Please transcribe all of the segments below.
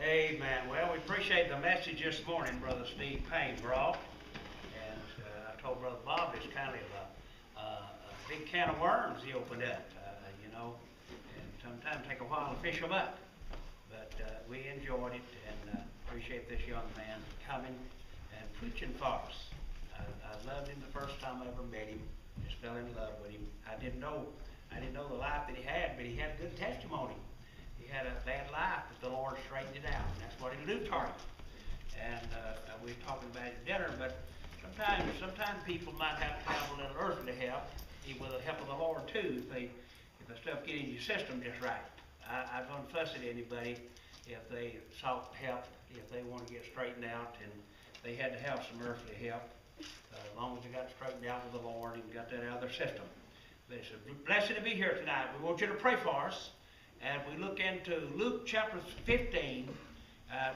Amen. Well, we appreciate the message this morning Brother Steve Payne brought. And I told Brother Bob it's kind of a big can of worms he opened up, and sometimes take a while to fish them up. But we enjoyed it and appreciate this young man coming and preaching for us. I loved him the first time I ever met him. Just fell in love with him. I didn't know the life that he had, but he had good testimony. He had a bad life, but the Lord straightened it out, and that's what He'll do for him. And we were talking about it at dinner, but sometimes people might have to have a little earthly help, with the help of the Lord too, if the stuff get in your system just right. I don't fuss at anybody if they sought help, if they want to get straightened out, and they had to have some earthly help, as long as they got straightened out with the Lord and got that out of their system. But it's a blessing to be here tonight. We want you to pray for us. And we look into Luke chapter 15,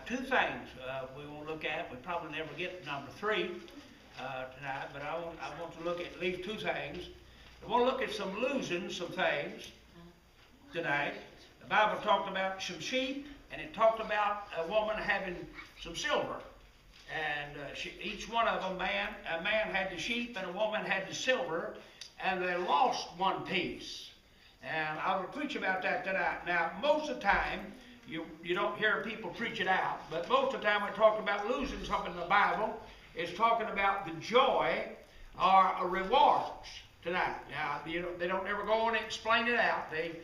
two things we want to look at. We probably never get to number 3 tonight, but I want to look at least 2 things. I want to look at losing some things tonight. The Bible talked about some sheep, and it talked about a woman having some silver. And each one of them, a man had the sheep and a woman had the silver, and they lost one piece. And I will preach about that tonight. Now, most of the time, you don't hear people preach it out, but most of the time we talk about losing something in the Bible. It's talking about the joy or rewards tonight. Now, they don't ever go on and explain it out. They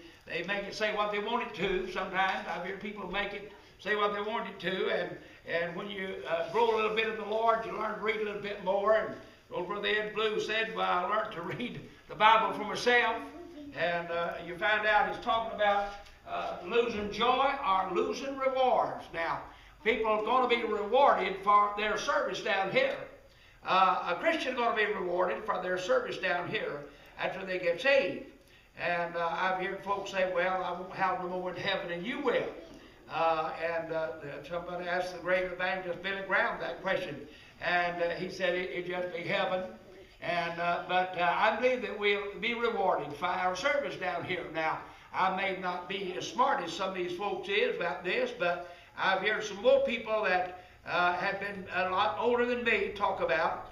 make it say what they want it to sometimes. I've heard people make it say what they want it to, and when you grow a little bit in the Lord, you learn to read a little bit more. And old Brother Ed Blue said, well, I learned to read the Bible for myself. And you find out he's talking about losing joy or losing rewards. Now, people are going to be rewarded for their service down here. A Christian is going to be rewarded for their service down here after they get saved. And I've heard folks say, well, I won't have no more in heaven than you will. Somebody asked the great evangelist Billy Graham that question. And he said it'd just be heaven. But I believe that we'll be rewarded for our service down here. Now, I may not be as smart as some of these folks is about this, but I've heard some more people that have been a lot older than me talk about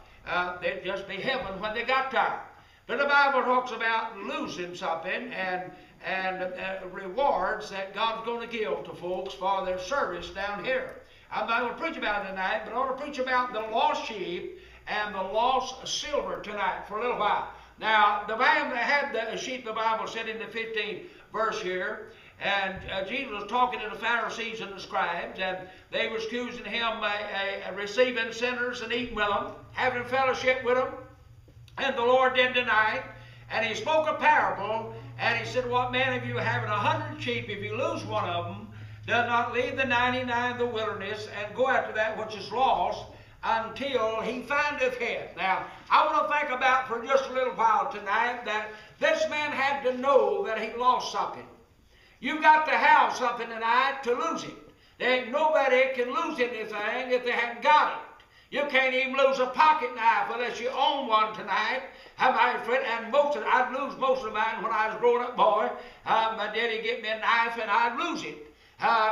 they'd just be heaven when they got there. But the Bible talks about losing something and rewards that God's going to give to folks for their service down here. I'm not going to preach about it tonight, but I want to preach about the lost sheep and the lost silver tonight for a little while. Now, the man that had the sheep, the Bible said in the 15th verse here, and Jesus was talking to the Pharisees and the scribes, and they was accusing him of receiving sinners and eating with them, having fellowship with them, and the Lord didn't deny it. And he spoke a parable, and he said, what man of you having 100 sheep, if you lose one of them, does not leave the 99 in the wilderness and go after that which is lost, until he findeth it. Now, I want to think about for just a little while tonight that this man had to know that he lost something. You've got to have something tonight to lose it. There ain't nobody can lose anything if they haven't got it. You can't even lose a pocket knife unless you own one tonight. My friend, and I'd lose most of mine when I was a growing up boy. My daddy get me a knife and I'd lose it.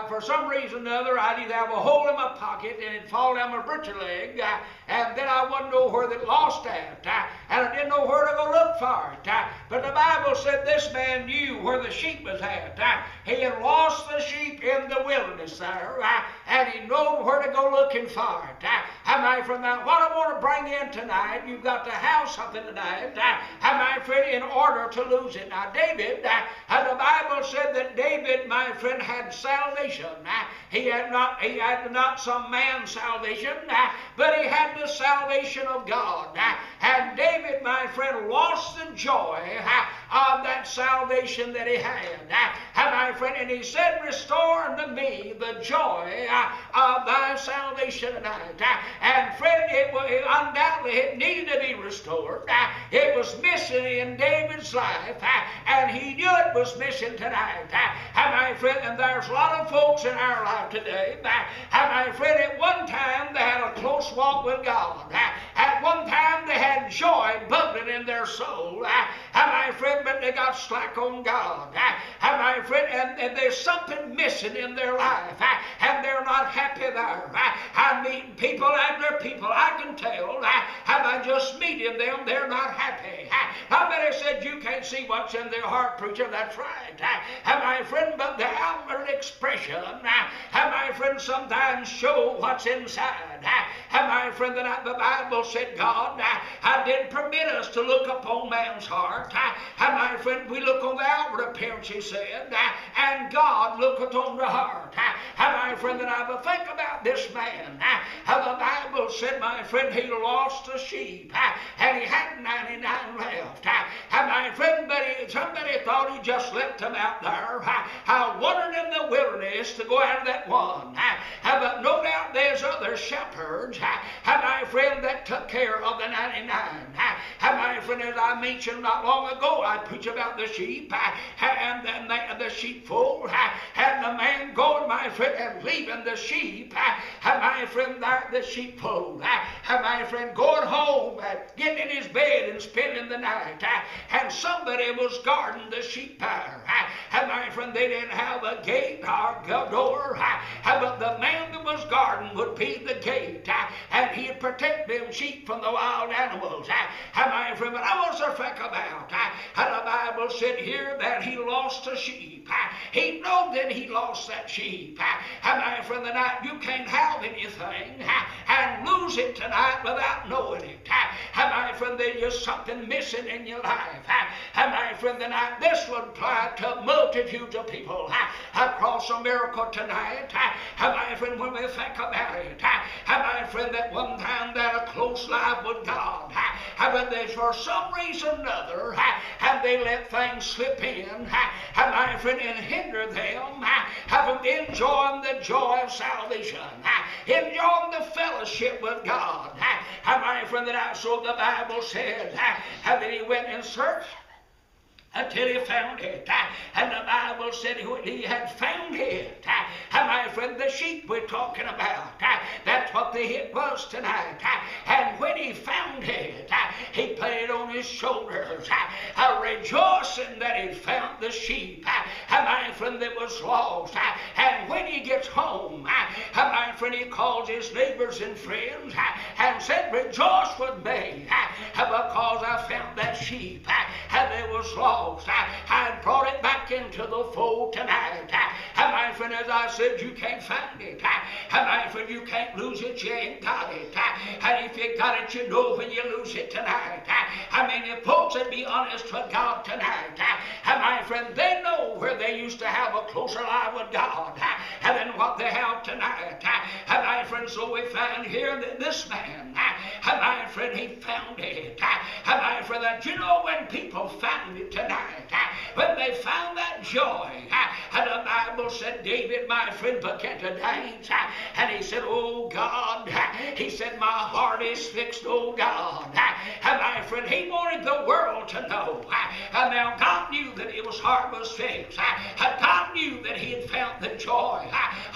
For some reason or other, I'd either have a hole in my pocket and it'd fall down my britcher leg, and then I wouldn't know where it lost at, and I didn't know where to go look for it. But the Bible said this man knew where the sheep was at. He had lost the sheep in the wilderness there, and he knew where to go looking for it. My friend, now what I want to bring in tonight, you've got to have something tonight, my friend, in order to lose it. Now, David, the Bible said that David, my friend, had salvation. He had not some man's salvation, but he had the salvation of God. And David, my friend, lost the joy of that salvation that he had. My friend, and he said, restore unto me the joy of thy salvation tonight. And friend, undoubtedly it needed to be restored. It was missing in David's life, and he knew it was missing tonight. My friend, and there's a lot of folks in our life today, my friend, at one time they had a close walk with God. At one time they had joy bubbling in their soul. My friend, but they got slack on God. My friend, and there's something missing in their life. and they're not happy there. I'm meeting people after people. I can tell. Have I just meeting them? They're not happy. Somebody said you can't see what's in their heart, preacher. That's right. My friend, but the outward expression, my friend, sometimes show what's inside. My friend, the Bible said God didn't permit us to look upon man's heart. My friend, we look on the outward appearance, he said, and God looketh on the heart. My friend, that I think about this man. The Bible said, my friend, he lost a sheep, and he had 99 left. My friend, but somebody thought he just left him out there, wandering in the wilderness to go after that one. But no doubt there's other shepherds, my friend, that took care of the 99. My friend, as I mentioned not long ago, I preach about the sheep, and then the sheepfold, and the man going, my friend, and leaving the sheep, my friend, there the sheepfold, my friend, going home, getting in his bed and spending the night, and somebody was guarding the sheep there. My friend, they didn't have a gate or a door, but the man that was guarding would be the gate, and he'd protect them sheep from the wild animals. My friend, but I want to think about how the Bible said here that he lost a sheep. He knew that he lost that sheep. My friend, tonight you can't have anything and lose it tonight without knowing it. My friend, there's just something missing in your life. My friend, tonight this would apply to multitudes of people across America tonight. My friend, when we think about it, my friend, that one time that a close life with God, but they for some reason or another, and they let things slip in, my friend, and hinder them from enjoying the joy of salvation, enjoying the fellowship with God. My friend, that I saw the Bible said that he went and searched until he found it. And the Bible said he had found it. My friend, the sheep we're talking about, that's what the hit was tonight. And when he found it, he put it on his shoulders, rejoicing that he found the sheep, my friend, that was lost. And when he gets home, my friend, he calls his neighbors and friends and said, rejoice with me, because I found that sheep and it was lost. I brought it back into the fold tonight. My friend, as I said, you can't find it. My friend, you can't lose it. You ain't got it. And if you got it, you know when you lose it tonight. I mean, if folks would be honest with God tonight, my friend, they know where they used to have a closer life with God than what they have tonight. My friend, so we find here that this man, my friend, he found it. My friend, that you know when people found it tonight, when they found that joy, and the Bible said David, my friend, began to dance, and he said, oh God, he said, my heart is fixed, oh God. And my friend, he wanted the world to know. And now God knew that his heart was fixed. God knew that he had found the joy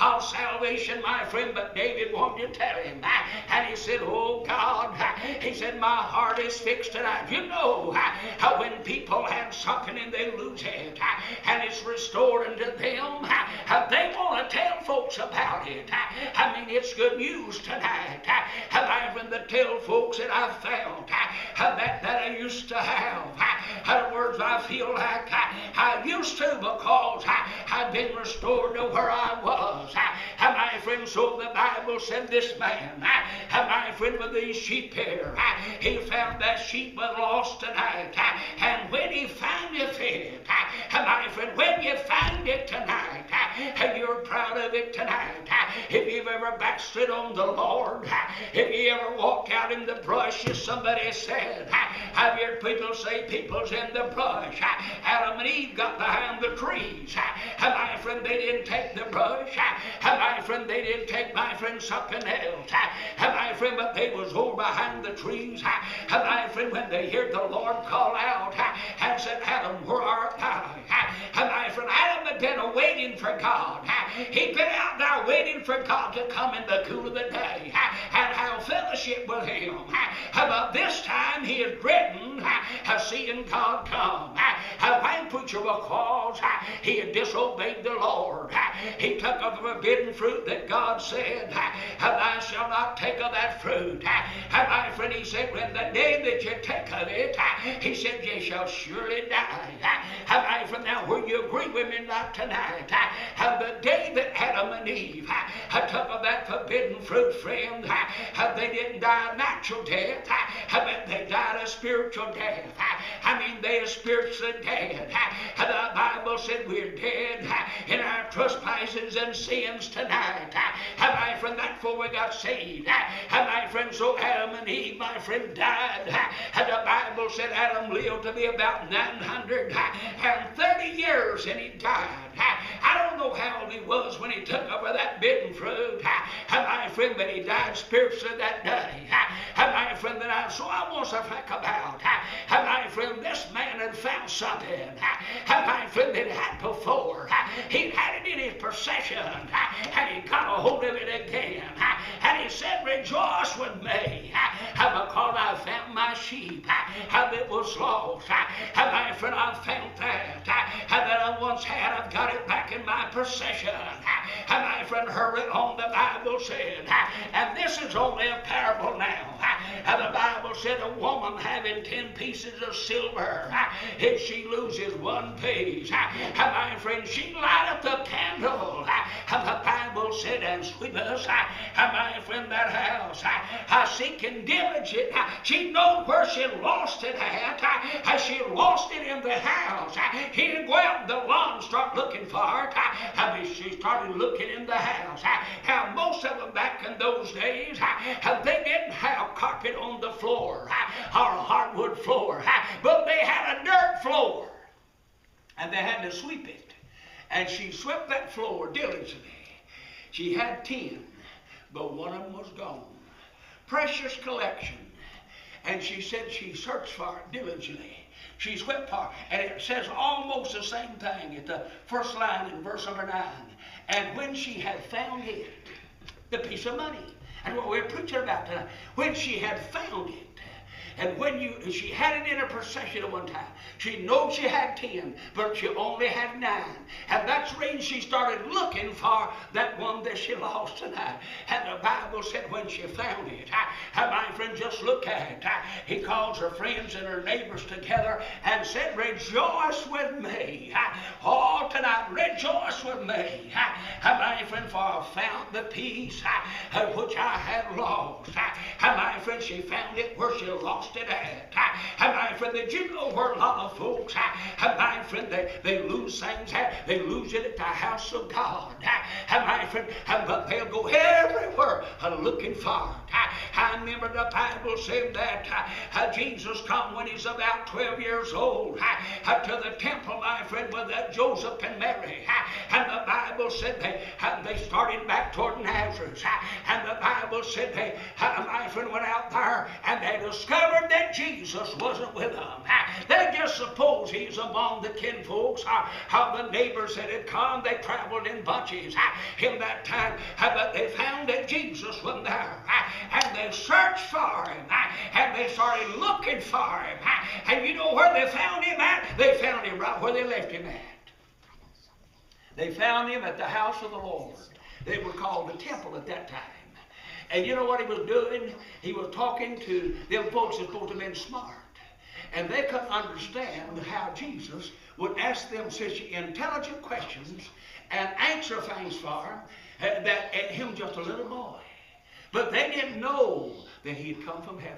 of salvation, my friend, but David wanted to tell him. And he said, oh God, he said, my heart is fixed tonight. You know how when people have something and they lose it, and it's restored unto them, they want to tell folks about it. I mean, it's good news tonight. I'm having to tell folks that I've found that I used to have. In other words, I feel like I used to, because I've been restored to where I was. My friend, so the Bible said this man, my friend, with these sheep here, he found that sheep was lost tonight. And when he found it, my friend, when you find it tonight, and you're proud of it tonight, if you've ever backslid on the Lord, if you ever walked out in the brush, as somebody said, I've heard people say people's in the brush. Adam and Eve got behind the trees. My friend, they didn't take the brush. My friend, they didn't take, my friend, something else. My friend, but they was over behind the trees. My friend, when they heard the Lord call out and said, Adam, where art thou? My friend, Adam had been waiting for God. He'd been out there waiting for God to come in the cool of the day and have fellowship with him. But this time he is dreading seeing God come. Why, preacher? Because he had disobeyed the Lord. He took of the forbidden fruit that God said, thou shalt not take of that fruit. My friend, he said, when the day that you take of it, he said, ye shall surely die. My friend, now will you agree with me not tonight? The day that Adam and Eve took of that forbidden fruit, friend, they didn't die a natural death, but they died a spiritual death. I mean, they are spiritually dead. The Bible said we're dead in our trespasses and sins tonight. My friend, that's before we got saved. My friend, so Adam and Eve, my friend, died. The Bible said Adam lived to be about 930 years, and he died. I don't know how old he was when he took over that forbidden fruit. My friend, but he died spiritually that day. My friend, that I want to think about. My friend, this man had found something. My friend, that he had before. He had it in his possession, and he got a hold of it again. And he said, rejoice with me, because I found my sheep that was lost. My friend, I found that I once had. I've got it back in my possession. My friend, hurry on, the Bible said. And this is only a parable now. The Bible said a woman having 10 pieces of silver, if she loses one piece, my friend, she light up the candle. The Bible said, and sweetness, my friend, that house, seeking diligent. She knows where she lost it at. She lost it in the house. He didn't go out in the lawn and start looking for it. She started looking in the house. Most of them back in those days, they didn't have carpet on the floor or hardwood floor, but they had a dirt floor, and they had to sweep it. And she swept that floor diligently. She had 10, but one of them was gone. Precious collection. And she said she searched for it diligently. She swept for it. And it says almost the same thing at the first line in verse number 9. And when she had found it, the piece of money, and what we're preaching about tonight, when she had found it, and when she had it in her possession at one time. She knows she had 10, but she only had 9. And that's the reason she started looking for that one that she lost tonight. And the Bible said when she found it, my friend, just look at it. He calls her friends and her neighbors together and said, rejoice with me. Oh, tonight, rejoice with me. My friend, for I found the peace which I had lost. My friend, she found it where she lost it at. My friend, did you know where a lot of folks, my friend, they lose things, they lose it at the house of God. My friend, but they'll go everywhere looking for it. I remember the Bible said that Jesus come when he's about 12 years old to the temple, my friend, with Joseph and Mary. And the Bible said they started back toward Nazareth. And the Bible said my friend, went out there and they discovered that Jesus wasn't with them. They just supposed he's among the kinfolks or the neighbors that had come. They traveled in bunches in that time, but they found that Jesus wasn't there. And they searched for him, and they started looking for him. And you know where they found him at? They found him right where they left him at. They found him at the house of the Lord. They were called the temple at that time. And you know what he was doing? He was talking to them folks that supposed to have been smart. And they couldn't understand how Jesus would ask them such intelligent questions and answer things for him, that him just a little boy. But they didn't know that he had come from heaven.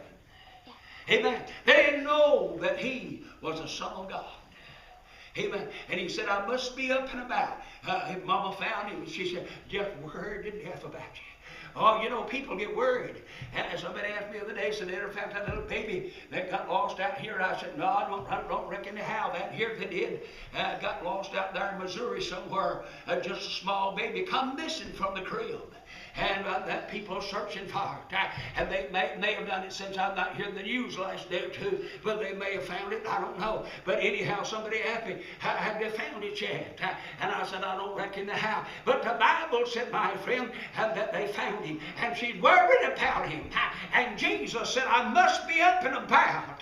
Amen. They didn't know that he was the Son of God. Amen. And he said, I must be up and about. His mama found him, and she said, just worried to death about you. Oh, you know, people get worried. And somebody asked me the other day, said they ever found that little baby that got lost out here. I said, no, I don't reckon how that here they did. Got lost out there in Missouri somewhere. Just a small baby come missing from the crib. and that people are searching for it. And they may have done it since I'm not here in the news last day or two, but they may have found it. I don't know. But anyhow, somebody asked me, have they found it yet? And I said, I don't reckon they have. But the Bible said, my friend, that they found him. And she's worried about him. And Jesus said, I must be up and about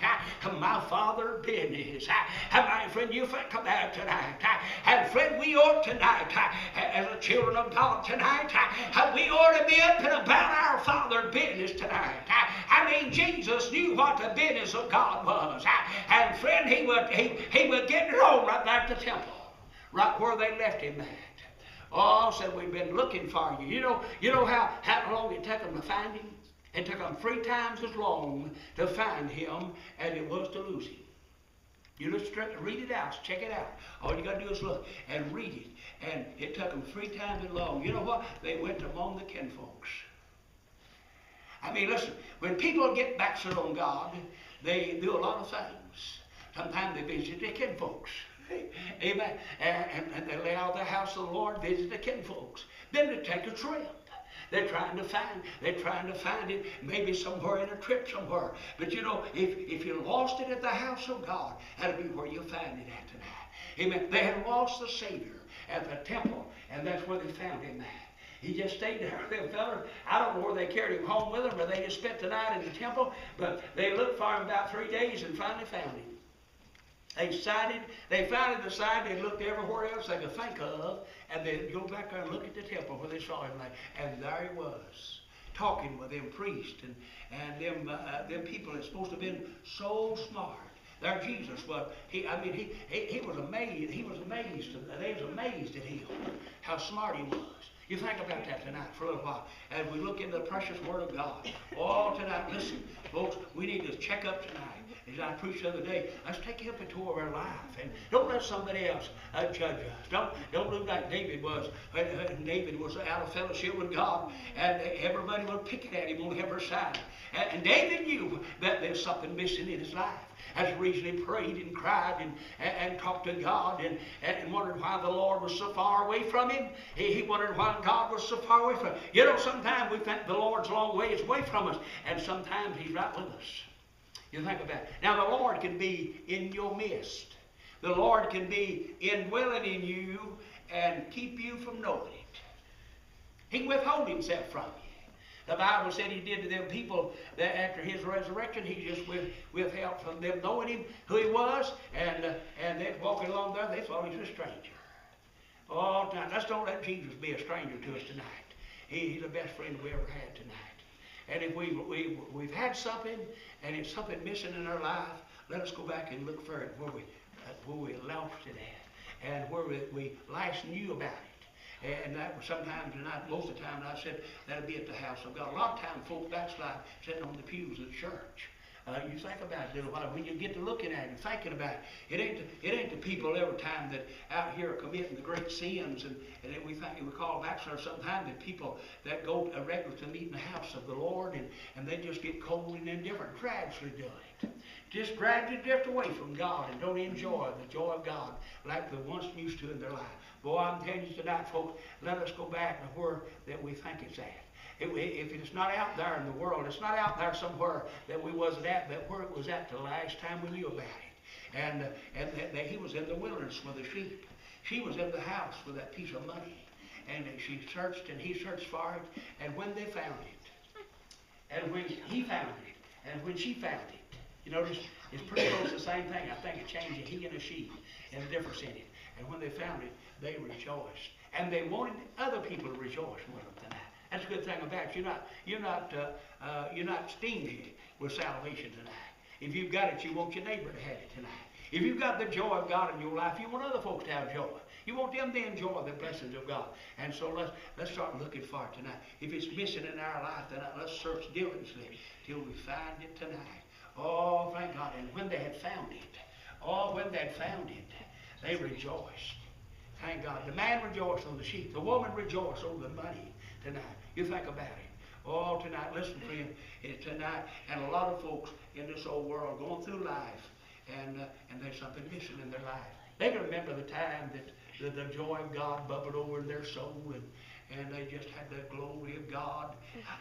my Father's business. And my friend, you think about tonight. And friend, we ought tonight, as the children of God tonight, we ought to be up and about our Father's business tonight. I mean, Jesus knew what the business of God was. And friend, he would get it on right there at the temple, right where they left him at. Oh, said, we've been looking for you. You know how long it took them to find him? It took them 3 times as long to find him as it was to lose him. You just read it out, check it out. All you got to do is look and read it. And it took them 3 times as long. You know what? They went among the kinfolks. I mean, listen, when people get backslid on God, they do a lot of things. Sometimes they visit their kinfolks. Amen. And they lay out the house of the Lord, visit the kinfolks. Then they take a trip. They're trying to find it maybe somewhere in a trip somewhere. But you know, if you lost it at the house of God, that'll be where you'll find it at tonight. Amen. They had lost the Savior at the temple, and that's where they found him at. He just stayed there. Them fellas, I don't know where they carried him home with them, or they just spent the night in the temple, but they looked for him about 3 days and finally found him. They finally decided they looked everywhere else they could think of, and they'd go back there and look at the temple where they saw him, and there he was, talking with them priests and them people that's supposed to have been so smart. There Jesus was. He was amazed. He was amazed. They was amazed at him, how smart he was. You think about that tonight for a little while as we look into the precious Word of God. All tonight, listen, folks, we need to check up tonight. As I preached the other day, let's take inventory of our life, and don't let somebody else judge us. Don't look like David was. David was out of fellowship with God, and everybody was picking at him on every side. And David knew that there's something missing in his life. That's the reason he prayed and cried and talked to God and wondered why the Lord was so far away from him. He wondered why God was so far away from him. You know, sometimes we think the Lord's a long ways away from us, and sometimes he's right with us. You think about it. Now, the Lord can be in your midst. The Lord can be indwelling in you and keep you from knowing it. He can withhold himself from you. The Bible said he did to them people that after his resurrection, he just withheld from them knowing him, who he was, and they're walking along there, they thought he was a stranger. All the time. Let's don't let Jesus be a stranger to us tonight. He's the best friend we ever had tonight. And if we've had something, and it's something missing in our life, let us go back and look for it where we lost it at, and where we last knew about it. And that was sometimes, and most of the time, I said that'll be at the house of God. A lot of times, folks backslide sitting on the pews of the church. You think about it a little while. When you get to looking at it and thinking about it, it ain't the people every time that out here are committing the great sins, and we call backsliders sometimes the people that go regularly to meet in the house of the Lord, and they just get cold and indifferent, gradually do it. Just gradually drift away from God and don't enjoy the joy of God like they once used to in their life. Boy, I'm telling you tonight, folks, let us go back to where that we think it's at. If it's not out there in the world, it's not out there somewhere that we wasn't at, but where it was at the last time we knew about it. And that he was in the wilderness with the sheep. She was in the house with that piece of money. And she searched and he searched for it. And when they found it, and when he found it, and when she found it, you notice it's pretty close to the same thing. I think it changed a he and a she and the difference in it. And when they found it, they rejoiced. And they wanted other people to rejoice with them tonight. That's a good thing about it. You're not stingy with salvation tonight. If you've got it, you want your neighbor to have it tonight. If you've got the joy of God in your life, you want other folks to have joy. You want them to enjoy the blessings of God. And so let's start looking for it tonight. If it's missing in our life tonight, let's search diligently till we find it tonight. Oh, thank God. And when they had found it, they rejoiced. Thank God. The man rejoiced on the sheep. The woman rejoiced over the money tonight. You think about it. Oh, tonight, listen, friend, it's tonight, and a lot of folks in this old world going through life, and there's something missing in their life. They can remember the time that the joy of God bubbled over in their soul, and they just had the glory of God.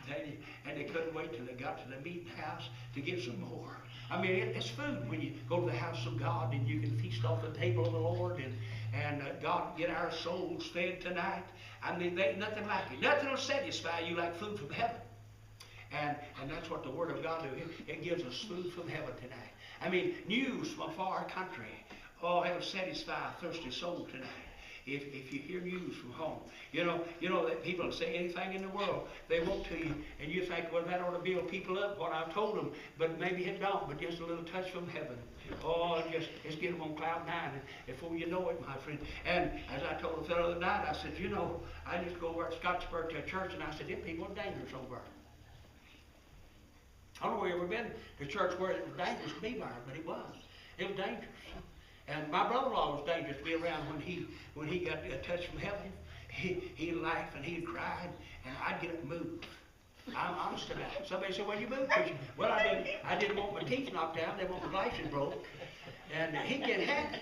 And they couldn't wait till they got to the meeting house to get some more. I mean, it's food when you go to the house of God and you can feast off the table of the Lord and God get our souls fed tonight. I mean, there ain't nothing like it. Nothing will satisfy you like food from heaven. And that's what the Word of God does. It gives us food from heaven tonight. I mean, news from a far country. Oh, it'll satisfy a thirsty soul tonight. If you hear news from home, you know that people will say anything in the world they want to you, and you think, well, that ought to build people up. What I've told them, but maybe it don't. But just a little touch from heaven. Oh, it's get them on cloud nine, and before you know it, my friend. And as I told a fellow the other night, I said, I just go over at Scottsburg to a church, and I said, them people are dangerous over there. I don't know if you've ever been to a church where it was dangerous to be there, but it was. It was dangerous. And my brother-in-law was dangerous to be around when he got a touch from heaven. He'd laugh and he'd cry, and I'd get up and move. I'm honest about it. Somebody said, well, you moved. Well, I didn't want my teeth knocked out. I didn't want my glasses broke. And he'd get happy.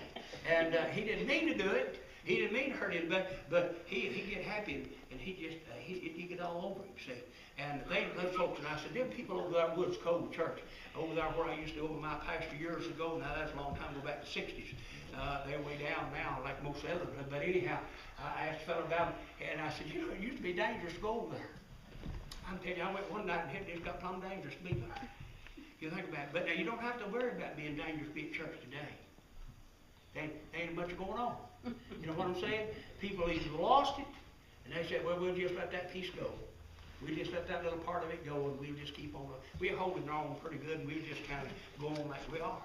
And he didn't mean to do it. He didn't mean to hurt him, but he'd get happy, and he'd get all over him, see. And those folks, and I said, them people over there in Woods Cove Church, over there where I used to go with my pastor years ago, now that's a long time, go back to the 60s. They're way down now, like most others. But anyhow, I asked a fellow about it, and I said, it used to be dangerous to go over there. I'm telling you, I went one night and it's got plumb dangerous to be there. You think about it. But now you don't have to worry about being dangerous to be at church today. There ain't much going on. You know what I'm saying? People either lost it, and they said, well, we'll just let that piece go. We just let that little part of it go, and we'll just keep on. We're holding on pretty good, and we'll just kind of go on like we are.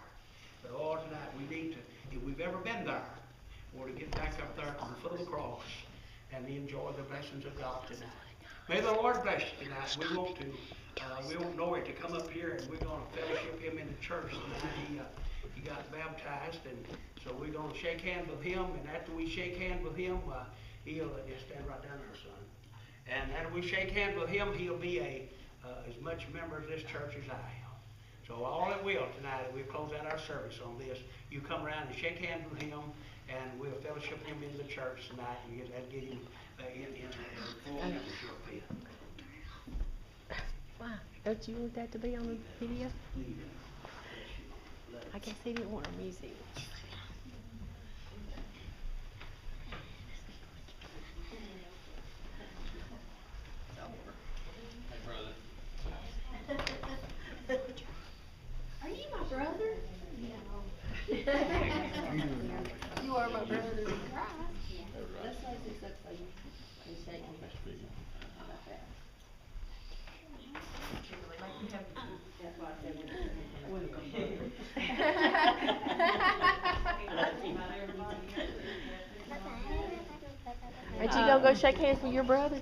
But all tonight, we need to, if we've ever been there, or to get back up there to the foot of the cross and enjoy the blessings of God tonight. May the Lord bless you tonight. We want Noah to come up here, and we're going to fellowship him in the church tonight. He got baptized, and so we're going to shake hands with him, and after we shake hands with him, he'll just stand right down there, son. And after we shake hands with him, he'll be as much a member of this church as I am. So all it will tonight, we'll close out our service on this. You come around and shake hands with him, and we'll fellowship him in the church tonight, and get him in full membership here. Wow, don't you want that to be on the video? I guess he didn't want our music. Are you my brother? No. You are my brother in Christ. Let's raise this up so you can shake me. How about that? That's why I said Aren't you gonna go shake hands with your brother?